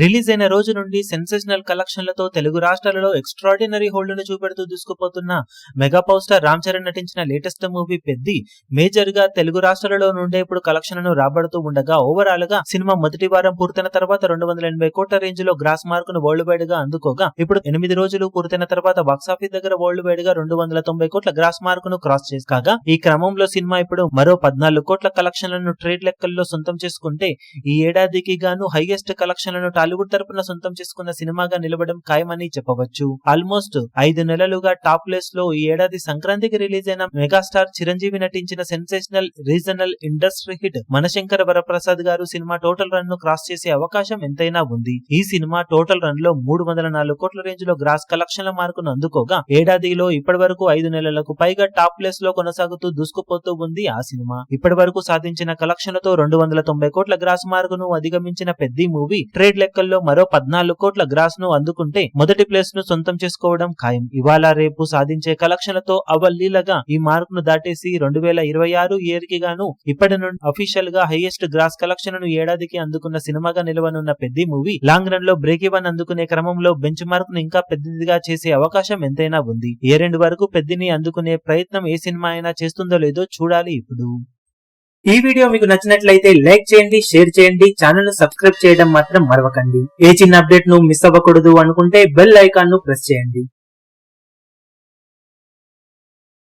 Release అయిన రోజు నుండి సెన్సేషనల్ కలెక్షన్లతో తెలుగు రాష్ట్రాలలో ఎక్స్ట్రాడినరీ హోల్డ్ను చూపెడుతూ దూసుకుపోతున్న mega power star Ram Charan నటించిన లేటెస్ట్ మూవీ పెద్ది మేజర్ గా తెలుగు రాష్ట్రాలలో నుండే ఇప్పుడు కలెక్షన్లను రాబడుతూ ఉండగా ఓవరాల్ గా సినిమా మొదటి వారం పూర్తయిన తర్వాత 280 కోట్ల రేంజ్ లో గ్రాస్ మార్కును వరల్డ్ వైడ్ గా అందుకోగా ఇప్పుడు 8 రోజులు పూర్తయిన తర్వాత బాక్సాఫీస్ దగ్గర వరల్డ్ వైడ్ గా 290 కోట్ల గ్రాస్ మార్కును క్రాస్ చేసాగా ఈ క్రమంలో సినిమా ఇప్పుడు మరో 14 కోట్ల కలెక్షన్లను ట్రేడ్ లెక్కల్లో సొంతం చేసుకుంటే ఈ ఏడాదికి గాను హైయెస్ట్ కలెక్షన్లను టాలీవుడ్ తరపున సొంతం చేసుకున్న సినిమాగా నిలవడం ఖాయమని చెప్పవచ్చు. ఆల్మోస్ట్ 5 నెలలుగా టాప్ ప్లేస్ లో ఈ ఏడాది సంక్రాంతికి రిలీజ్ అయిన మెగాస్టార్ చిరంజీవి నటించిన sensational regional industry hit Manashankara Varaprasad Garu cinema total run ను క్రాస్ చేసే అవకాశం ఎంతైనా ఉంది. ఈ సినిమా టోటల్ రన్ లో 304 కోట్ల రేంజ్ లో గ్రాస్ కలెక్షన్ల మార్కును అందుకోగా ఏడాదిలో ఇప్పటి వరకు 5 నెలలకు పైగా టాప్ ప్లేస్ లో కొనసాగుతూ దూసుకుపోతూ ఉంది ఆ సినిమా. ఇప్పటి వరకు సాధించిన కలెక్షన్లతో 290 కోట్ల గ్రాస్ మార్కును అధిగమించిన పెద్ద మూవీ ట్రేడ్ లెక్కల్లో మరో 14 కోట్ల గ్రాస్ ను అందుకుంటే మొదటి ప్లేస్ ను సొంతం చేసుకోవడం ఖాయం. ఇవాళ రేపు సాధించే కలెక్షన్లతో అవలీలగా ఈ మార్క్ ను దాటేసి 2026 ఇయర్ కి గాను ఇప్పటి నుండి అఫీషియల్ గా హైయెస్ట్ గ్రాస్ కలెక్షన్ ను ఏడాదికి అందుకున్న సినిమాగా నిలవనున్న పెద్ద మూవీ లాంగ్ రన్ లో బ్రేక్ ఈవెన్ అందుకునే క్రమంలో బెంచ్ మార్క్ ను ఇంకా పెద్దదిగా చేసే అవకాశం ఎంతైనా ఉంది. ఇయర్ ఎండ్ వరకు పెద్దని అందుకునే ప్రయత్నం ఏ సినిమా అయినా చేస్తుందో లేదో చూడాలి. ఇప్పుడు ఈ వీడియో మీకు నచ్చినట్లయితే లైక్ చేయండి, షేర్ చేయండి, ఛానల్ ను సబ్స్క్రైబ్ చేయడం మాత్రం మరవకండి. ఏ చిన్న అప్డేట్ ను మిస్ అవ్వకూడదు అనుకుంటే బెల్ ఐకాన్ ను ప్రెస్ చేయండి.